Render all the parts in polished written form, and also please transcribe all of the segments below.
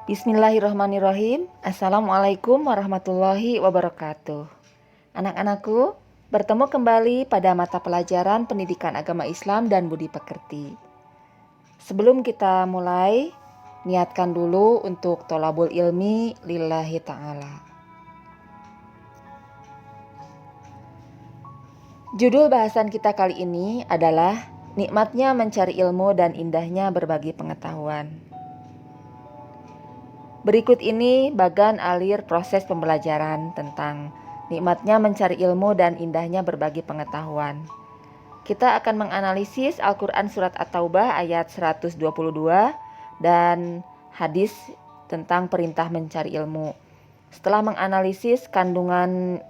Bismillahirrahmanirrahim. Assalamualaikum warahmatullahi wabarakatuh. Anak-anakku, bertemu kembali pada mata pelajaran Pendidikan Agama Islam dan Budi Pekerti. Sebelum kita mulai, niatkan dulu untuk tholabul ilmi lillahi ta'ala. Judul bahasan kita kali ini adalah nikmatnya mencari ilmu dan indahnya berbagi pengetahuan. Berikut ini bagan alir proses pembelajaran tentang nikmatnya mencari ilmu dan indahnya berbagi pengetahuan. Kita akan menganalisis Al-Quran Surat At-Taubah ayat 122 dan hadis tentang perintah mencari ilmu. Setelah menganalisis kandungan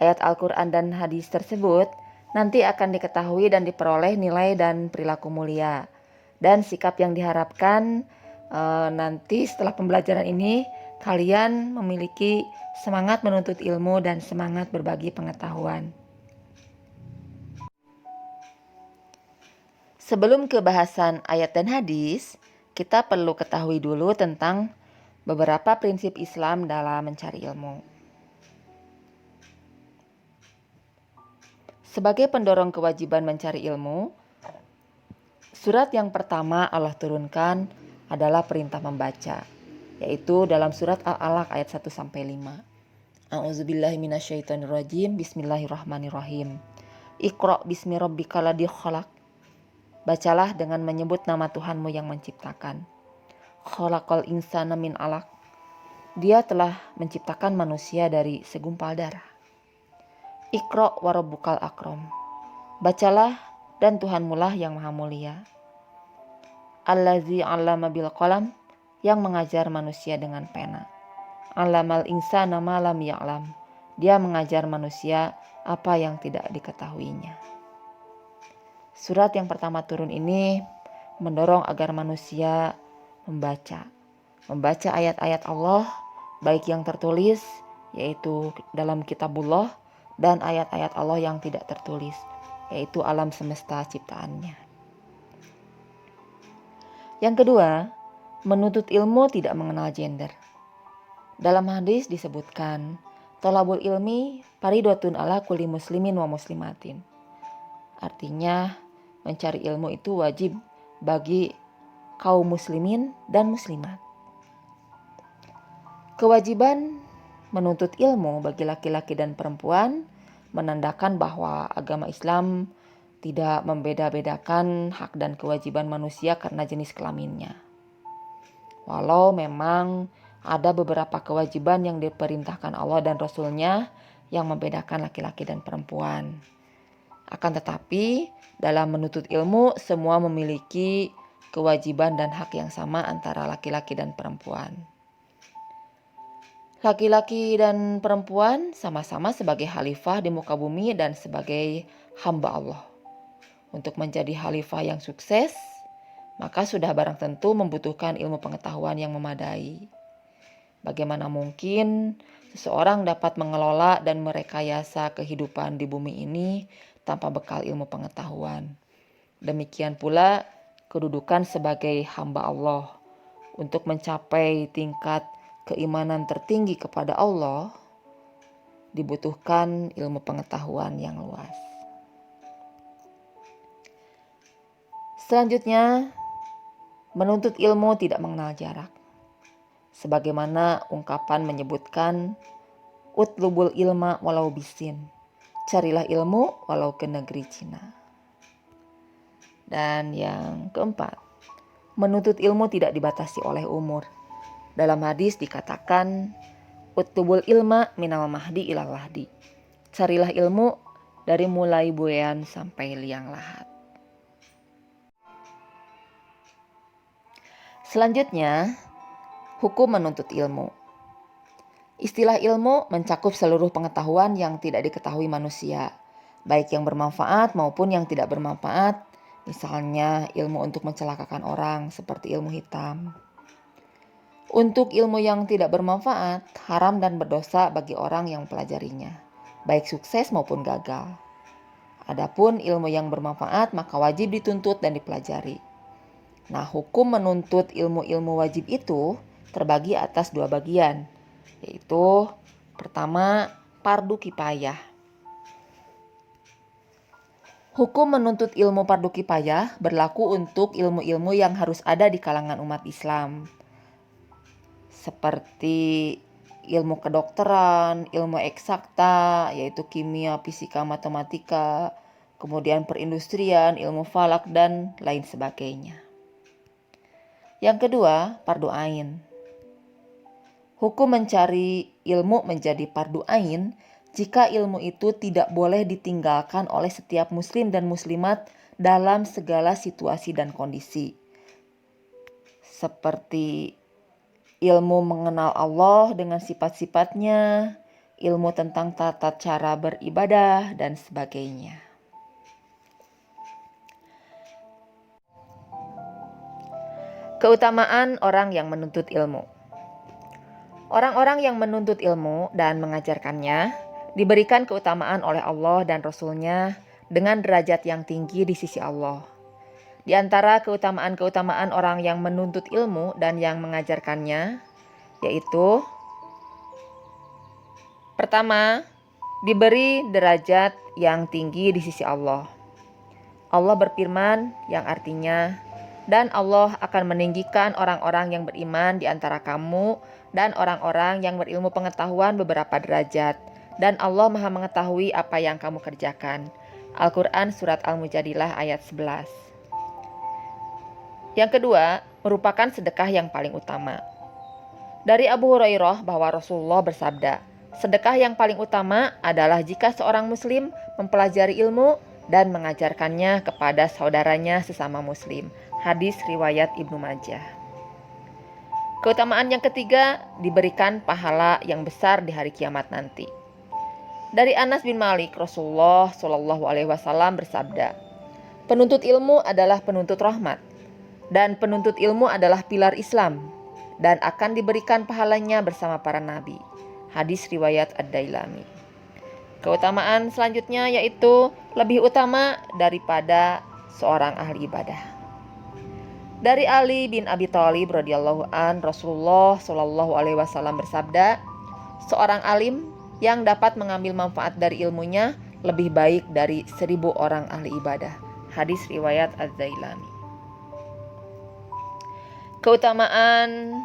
ayat Al-Quran dan hadis tersebut, nanti akan diketahui dan diperoleh nilai dan perilaku mulia. Dan sikap yang diharapkan nanti setelah pembelajaran ini kalian memiliki semangat menuntut ilmu dan semangat berbagi pengetahuan. Sebelum ke bahasan ayat dan hadis, kita perlu ketahui dulu tentang beberapa prinsip Islam dalam mencari ilmu. Sebagai pendorong kewajiban mencari ilmu, surat yang pertama Allah turunkan adalah perintah membaca, yaitu dalam surat Al-Alaq ayat 1-5. A'udzubillahi minasyaitonirrajim. Bismillahirrahmanirrahim. Iqra bismi rabbikal ladzi khalaq. Bacalah dengan menyebut nama Tuhanmu yang menciptakan. Khalaqal insana min 'alaq. Dia telah menciptakan manusia dari segumpal darah. Iqra wa rabbukal akram. Bacalah dan Tuhanmu lah yang maha mulia. Allazi 'allama bil qalam, yang mengajar manusia dengan pena. 'Allamal insana ma lam ya'lam. Dia mengajar manusia apa yang tidak diketahuinya. Surat yang pertama turun ini mendorong agar manusia membaca ayat-ayat Allah, baik yang tertulis yaitu dalam kitabullah, dan ayat-ayat Allah yang tidak tertulis yaitu alam semesta ciptaannya. Yang kedua, menuntut ilmu tidak mengenal gender. Dalam hadis disebutkan, tholabul ilmi faridotun ala kulli muslimin wa muslimatin. Artinya, mencari ilmu itu wajib bagi kaum muslimin dan muslimat. Kewajiban menuntut ilmu bagi laki-laki dan perempuan menandakan bahwa agama Islam tidak membeda-bedakan hak dan kewajiban manusia karena jenis kelaminnya. Walau memang ada beberapa kewajiban yang diperintahkan Allah dan Rasul-Nya yang membedakan laki-laki dan perempuan. Akan tetapi, dalam menuntut ilmu semua memiliki kewajiban dan hak yang sama antara laki-laki dan perempuan. Laki-laki dan perempuan sama-sama sebagai khalifah di muka bumi dan sebagai hamba Allah. Untuk menjadi khalifah yang sukses, maka sudah barang tentu membutuhkan ilmu pengetahuan yang memadai. Bagaimana mungkin seseorang dapat mengelola dan merekayasa kehidupan di bumi ini tanpa bekal ilmu pengetahuan? Demikian pula kedudukan sebagai hamba Allah. Untuk mencapai tingkat keimanan tertinggi kepada Allah, dibutuhkan ilmu pengetahuan yang luas. Selanjutnya, menuntut ilmu tidak mengenal jarak. Sebagaimana ungkapan menyebutkan, utlubul ilma walau bisin. Carilah ilmu walau ke negeri Cina. Dan yang keempat, menuntut ilmu tidak dibatasi oleh umur. Dalam hadis dikatakan, utlubul ilma minal mahdi ilal lahdi. Carilah ilmu dari mulai buayan sampai liang lahat. Selanjutnya, hukum menuntut ilmu. Istilah ilmu mencakup seluruh pengetahuan yang tidak diketahui manusia, baik yang bermanfaat maupun yang tidak bermanfaat, misalnya ilmu untuk mencelakakan orang seperti ilmu hitam. Untuk ilmu yang tidak bermanfaat, haram dan berdosa bagi orang yang mempelajarinya, baik sukses maupun gagal. Adapun ilmu yang bermanfaat maka wajib dituntut dan dipelajari. Nah, hukum menuntut ilmu-ilmu wajib itu terbagi atas dua bagian, yaitu pertama, fardu kifayah. Hukum menuntut ilmu fardu kifayah berlaku untuk ilmu-ilmu yang harus ada di kalangan umat Islam, seperti ilmu kedokteran, ilmu eksakta, yaitu kimia, fisika, matematika, kemudian perindustrian, ilmu falak, dan lain sebagainya. Yang kedua, fardu ain. Hukum mencari ilmu menjadi fardu ain jika ilmu itu tidak boleh ditinggalkan oleh setiap muslim dan muslimat dalam segala situasi dan kondisi. Seperti ilmu mengenal Allah dengan sifat-sifatnya, ilmu tentang tata cara beribadah, dan sebagainya. Keutamaan orang yang menuntut ilmu. Orang-orang yang menuntut ilmu dan mengajarkannya diberikan keutamaan oleh Allah dan Rasul-Nya dengan derajat yang tinggi di sisi Allah. Di antara keutamaan-keutamaan orang yang menuntut ilmu dan yang mengajarkannya, yaitu pertama, diberi derajat yang tinggi di sisi Allah. Allah berfirman yang artinya, dan Allah akan meninggikan orang-orang yang beriman di antara kamu dan orang-orang yang berilmu pengetahuan beberapa derajat, dan Allah Maha mengetahui apa yang kamu kerjakan. Al-Quran Surat Al-Mujadilah ayat 11. Yang kedua, merupakan sedekah yang paling utama. Dari Abu Hurairah bahwa Rasulullah bersabda, sedekah yang paling utama adalah jika seorang muslim mempelajari ilmu dan mengajarkannya kepada saudaranya sesama muslim. Hadis riwayat Ibnu Majah. Keutamaan yang ketiga, diberikan pahala yang besar di hari kiamat nanti. Dari Anas bin Malik, Rasulullah SAW bersabda, penuntut ilmu adalah penuntut rahmat, dan penuntut ilmu adalah pilar Islam, dan akan diberikan pahalanya bersama para nabi. Hadis riwayat Ad-Dailami. Keutamaan selanjutnya yaitu lebih utama daripada seorang ahli ibadah. Dari Ali bin Abi Thalib radhiyallahu an, Rasulullah SAW bersabda, seorang alim yang dapat mengambil manfaat dari ilmunya lebih baik dari 1000 orang ahli ibadah. Hadis riwayat Az-Zailani. Keutamaan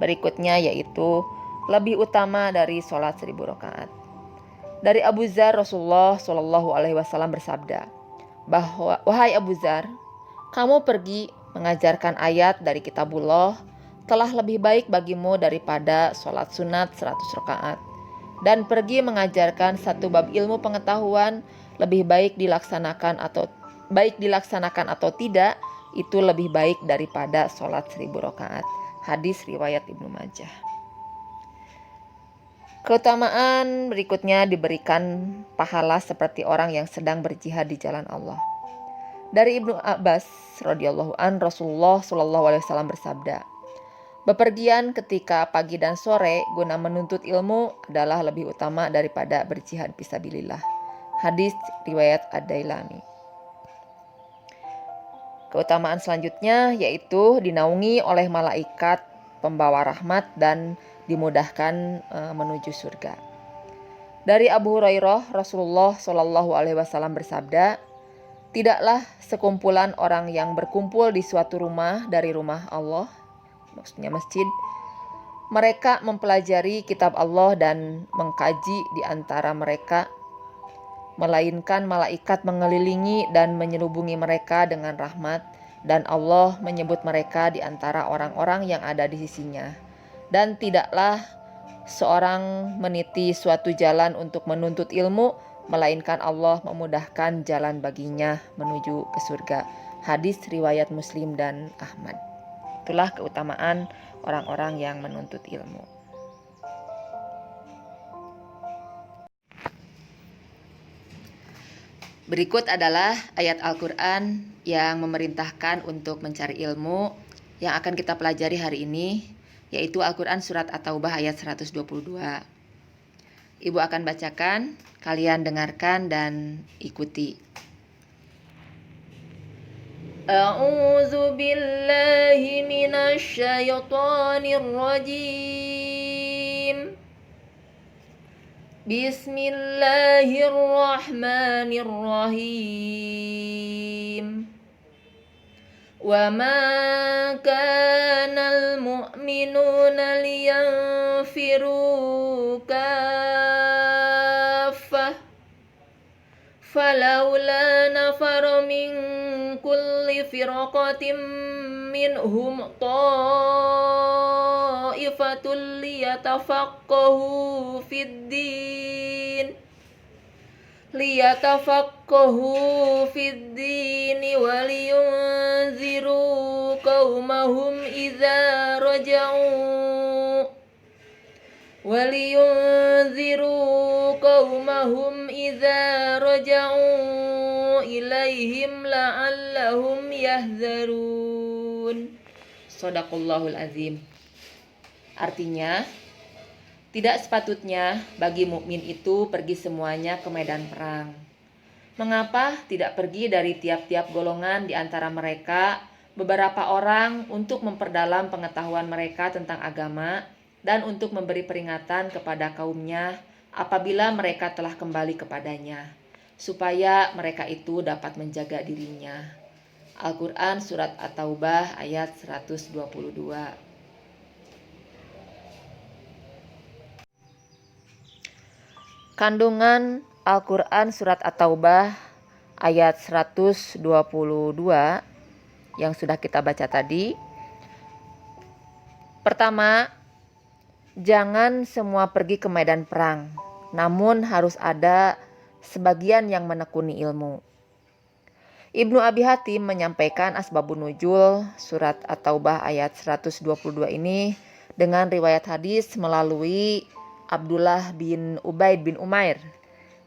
berikutnya yaitu lebih utama dari sholat 1000 rakaat. Dari Abu Dzar, Rasulullah SAW bersabda bahwa, wahai Abu Dzar, kamu pergi mengajarkan ayat dari kitabullah telah lebih baik bagimu daripada sholat sunat 100 rakaat. Dan pergi mengajarkan satu bab ilmu pengetahuan lebih baik dilaksanakan atau tidak, itu lebih baik daripada sholat 1000 rakaat. Hadis riwayat Ibnu Majah. Keutamaan berikutnya diberikan pahala seperti orang yang sedang berjihad di jalan Allah. Dari Ibnu Abbas radhiyallahu an, Rasulullah SAW bersabda, bepergian ketika pagi dan sore guna menuntut ilmu adalah lebih utama daripada berjihad fisabilillah. Hadis riwayat Ad-Dailami. Keutamaan selanjutnya yaitu dinaungi oleh malaikat pembawa rahmat dan dimudahkan menuju surga. Dari Abu Hurairah, Rasulullah SAW bersabda, tidaklah sekumpulan orang yang berkumpul di suatu rumah dari rumah Allah, maksudnya masjid, mereka mempelajari kitab Allah dan mengkaji di antara mereka, melainkan malaikat mengelilingi dan menyelubungi mereka dengan rahmat, dan Allah menyebut mereka di antara orang-orang yang ada di sisinya. Dan tidaklah seorang meniti suatu jalan untuk menuntut ilmu, melainkan Allah memudahkan jalan baginya menuju ke surga. Hadis riwayat Muslim dan Ahmad. Itulah keutamaan orang-orang yang menuntut ilmu. Berikut adalah ayat Al-Quran yang memerintahkan untuk mencari ilmu yang akan kita pelajari hari ini, yaitu Al-Quran Surat At-Taubah ayat 122. Ibu akan bacakan, kalian dengarkan dan ikuti. A'udzu billahi الشيطان الرجيم بسم الله الرحمن الرحيم وما كان المؤمنون لينفروا كافة فلولا نفر من كل فرقة منهم طائفة ليتفقهوا في الدين ولينذروا قومهم إذا رجعوا إليهم لعلهم يحذرون. Shadaqallahul azim. Artinya, tidak sepatutnya bagi mukmin itu pergi semuanya ke medan perang. Mengapa tidak pergi dari tiap-tiap golongan di antara mereka beberapa orang untuk memperdalam pengetahuan mereka tentang agama dan untuk memberi peringatan kepada kaumnya apabila mereka telah kembali kepadanya, supaya mereka itu dapat menjaga dirinya. Al-Quran Surat At-Taubah ayat 122. Kandungan Al-Quran Surat At-Taubah ayat 122 yang sudah kita baca tadi. Pertama, jangan semua pergi ke medan perang, namun harus ada sebagian yang menekuni ilmu. Ibnu Abi Hatim menyampaikan asbabun nuzul surat At-Taubah ayat 122 ini dengan riwayat hadis melalui Abdullah bin Ubaid bin Umair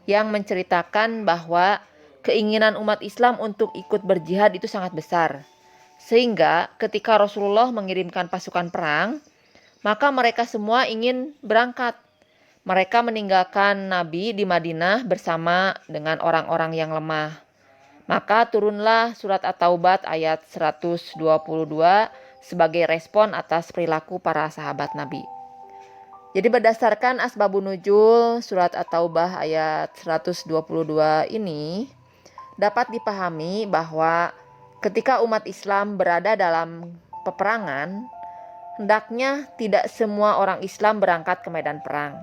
yang menceritakan bahwa keinginan umat Islam untuk ikut berjihad itu sangat besar. Sehingga ketika Rasulullah mengirimkan pasukan perang, maka mereka semua ingin berangkat. Mereka meninggalkan Nabi di Madinah bersama dengan orang-orang yang lemah. Maka turunlah surat At-Taubah ayat 122 sebagai respon atas perilaku para sahabat Nabi. Jadi berdasarkan asbabun nuzul surat At-Taubah ayat 122 ini dapat dipahami bahwa ketika umat Islam berada dalam peperangan, hendaknya tidak semua orang Islam berangkat ke medan perang.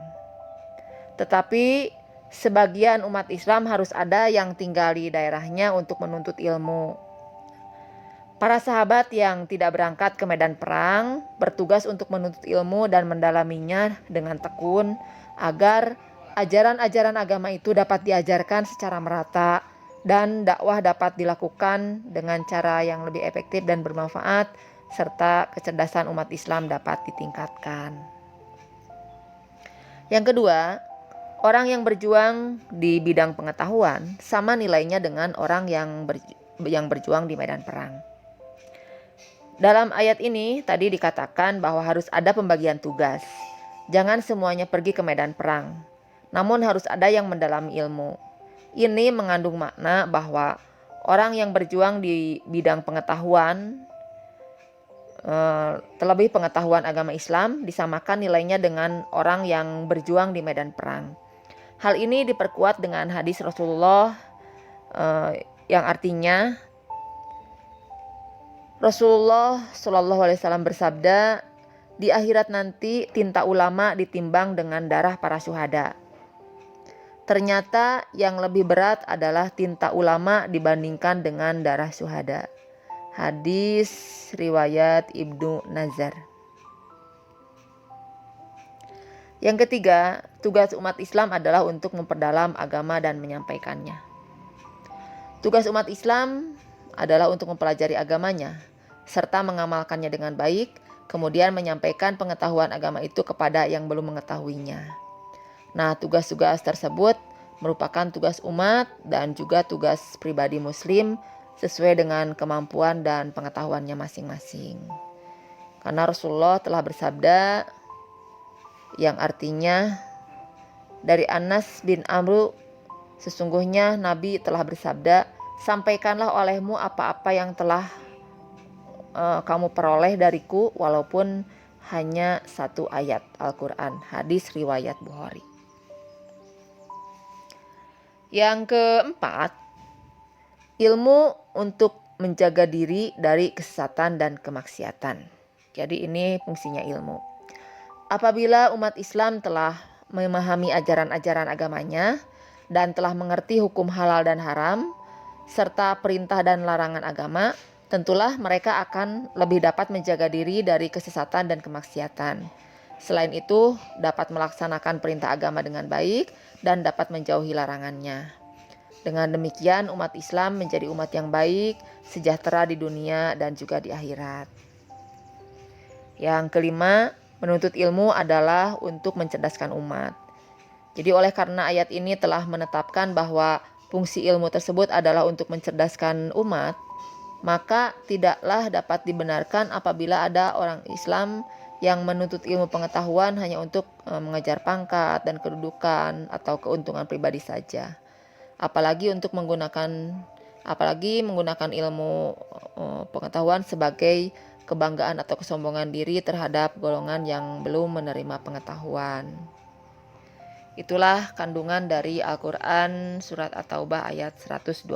Tetapi sebagian umat Islam harus ada yang tinggal di daerahnya untuk menuntut ilmu. Para sahabat yang tidak berangkat ke medan perang bertugas untuk menuntut ilmu dan mendalaminya dengan tekun agar ajaran-ajaran agama itu dapat diajarkan secara merata dan dakwah dapat dilakukan dengan cara yang lebih efektif dan bermanfaat serta kecerdasan umat Islam dapat ditingkatkan. Yang kedua, orang yang berjuang di bidang pengetahuan sama nilainya dengan orang yang berjuang di medan perang. Dalam ayat ini tadi dikatakan bahwa harus ada pembagian tugas. Jangan semuanya pergi ke medan perang, namun harus ada yang mendalami ilmu. Ini mengandung makna bahwa orang yang berjuang di bidang pengetahuan, terlebih pengetahuan agama Islam, disamakan nilainya dengan orang yang berjuang di medan perang. Hal ini diperkuat dengan hadis Rasulullah yang artinya Rasulullah SAW bersabda, di akhirat nanti tinta ulama ditimbang dengan darah para syuhada. Ternyata yang lebih berat adalah tinta ulama dibandingkan dengan darah syuhada. Hadis riwayat Ibnu Nazar. Yang ketiga, tugas umat Islam adalah untuk memperdalam agama dan menyampaikannya. Tugas umat Islam adalah untuk mempelajari agamanya, serta mengamalkannya dengan baik, kemudian menyampaikan pengetahuan agama itu kepada yang belum mengetahuinya. Nah, tugas-tugas tersebut merupakan tugas umat dan juga tugas pribadi muslim sesuai dengan kemampuan dan pengetahuannya masing-masing. Karena Rasulullah telah bersabda, yang artinya dari Anas bin Amr, sesungguhnya Nabi telah bersabda, sampaikanlah olehmu apa-apa yang telah kamu peroleh dariku walaupun hanya satu ayat Al-Quran. Hadis riwayat Bukhari. Yang keempat, ilmu untuk menjaga diri dari kesesatan dan kemaksiatan. Jadi ini fungsinya ilmu. Apabila umat Islam telah memahami ajaran-ajaran agamanya dan telah mengerti hukum halal dan haram, serta perintah dan larangan agama, tentulah mereka akan lebih dapat menjaga diri dari kesesatan dan kemaksiatan. Selain itu, dapat melaksanakan perintah agama dengan baik dan dapat menjauhi larangannya. Dengan demikian, umat Islam menjadi umat yang baik, sejahtera di dunia dan juga di akhirat. Yang kelima, menuntut ilmu adalah untuk mencerdaskan umat. Jadi oleh karena ayat ini telah menetapkan bahwa fungsi ilmu tersebut adalah untuk mencerdaskan umat, maka tidaklah dapat dibenarkan apabila ada orang Islam yang menuntut ilmu pengetahuan hanya untuk mengejar pangkat dan kedudukan atau keuntungan pribadi saja. Apalagi menggunakan ilmu pengetahuan sebagai kebanggaan atau kesombongan diri terhadap golongan yang belum menerima pengetahuan. Itulah kandungan dari Al-Quran surat At-Taubah ayat 122.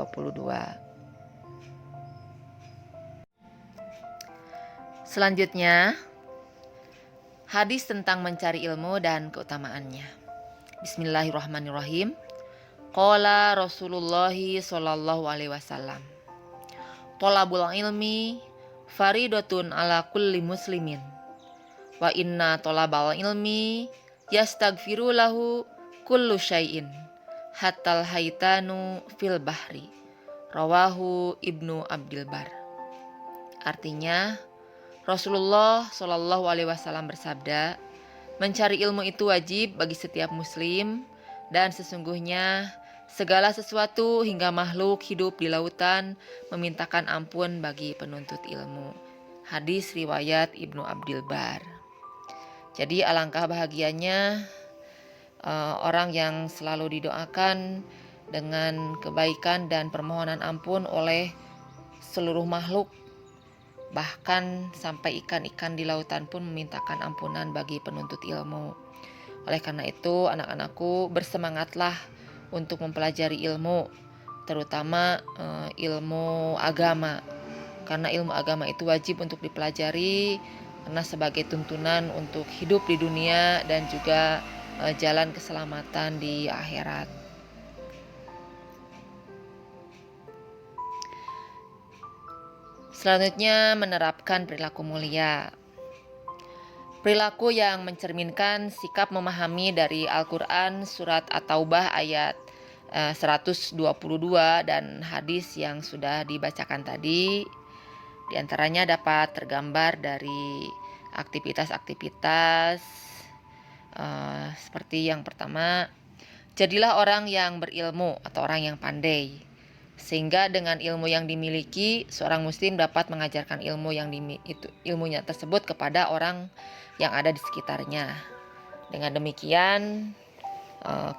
Selanjutnya, hadis tentang mencari ilmu dan keutamaannya. Bismillahirrahmanirrahim. Qala Rasulullah sallallahu alaihi wasallam, thalabul ilmi faridatun ala kulli muslimin, wa inna thalabal ilmi yastaghfiru lahu kullu syai'in hatal haitanu fil bahri. Rawahu Ibnu Abdil Bar. Artinya, Rasulullah Shallallahu Alaihi Wasallam bersabda, mencari ilmu itu wajib bagi setiap muslim, dan sesungguhnya segala sesuatu hingga makhluk hidup di lautan memintakan ampun bagi penuntut ilmu. Hadis riwayat Ibnu Abdil Bar. Jadi alangkah bahagianya orang yang selalu didoakan dengan kebaikan dan permohonan ampun oleh seluruh makhluk. Bahkan sampai ikan-ikan di lautan pun memintakan ampunan bagi penuntut ilmu. Oleh karena itu, anak-anakku, bersemangatlah untuk mempelajari ilmu, terutama ilmu agama. Karena ilmu agama itu wajib untuk dipelajari, karena sebagai tuntunan untuk hidup di dunia dan juga jalan keselamatan di akhirat. Selanjutnya, menerapkan perilaku mulia. Perilaku yang mencerminkan sikap memahami dari Al-Quran surat At-Taubah ayat 122 dan hadis yang sudah dibacakan tadi. Di antaranya dapat tergambar dari aktivitas-aktivitas seperti yang pertama, jadilah orang yang berilmu atau orang yang pandai. Sehingga dengan ilmu yang dimiliki, seorang muslim dapat mengajarkan ilmunya tersebut kepada orang yang ada di sekitarnya. Dengan demikian,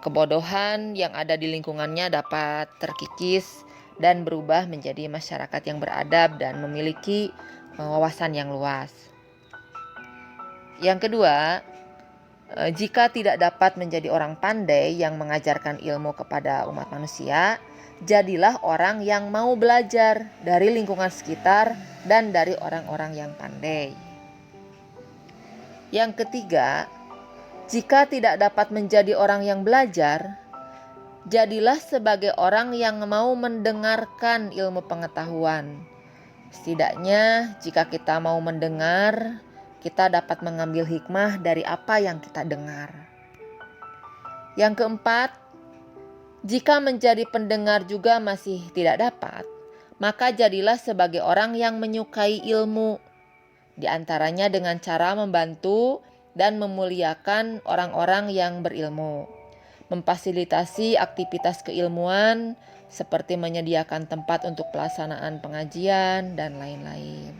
kebodohan yang ada di lingkungannya dapat terkikis dan berubah menjadi masyarakat yang beradab dan memiliki wawasan yang luas. Yang kedua, jika tidak dapat menjadi orang pandai yang mengajarkan ilmu kepada umat manusia, jadilah orang yang mau belajar dari lingkungan sekitar dan dari orang-orang yang pandai. Yang ketiga, jika tidak dapat menjadi orang yang belajar, jadilah sebagai orang yang mau mendengarkan ilmu pengetahuan. Setidaknya jika kita mau mendengar, kita dapat mengambil hikmah dari apa yang kita dengar. Yang keempat, jika menjadi pendengar juga masih tidak dapat, maka jadilah sebagai orang yang menyukai ilmu, di antaranya dengan cara membantu dan memuliakan orang-orang yang berilmu, memfasilitasi aktivitas keilmuan seperti menyediakan tempat untuk pelaksanaan pengajian dan lain-lain.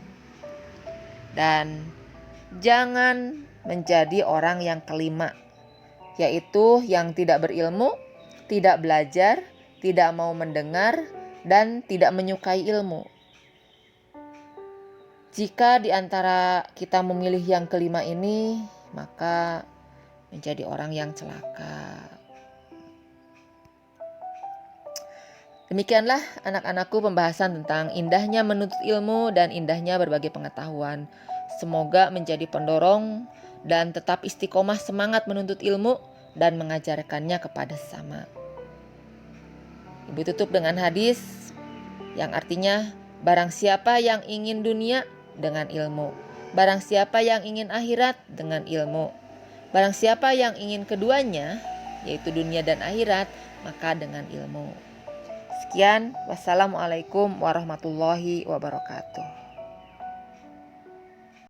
Dan jangan menjadi orang yang kelima, yaitu yang tidak berilmu, tidak belajar, tidak mau mendengar, dan tidak menyukai ilmu. Jika di antara kita memilih yang kelima ini, maka menjadi orang yang celaka. Demikianlah anak-anakku pembahasan tentang indahnya menuntut ilmu dan indahnya berbagai pengetahuan. Semoga menjadi pendorong dan tetap istiqomah semangat menuntut ilmu dan mengajarkannya kepada sesama. Ibu tutup dengan hadis yang artinya, barang siapa yang ingin dunia dengan ilmu, barang siapa yang ingin akhirat dengan ilmu, barang siapa yang ingin keduanya, yaitu dunia dan akhirat, maka dengan ilmu. Sekian, wassalamualaikum warahmatullahi wabarakatuh.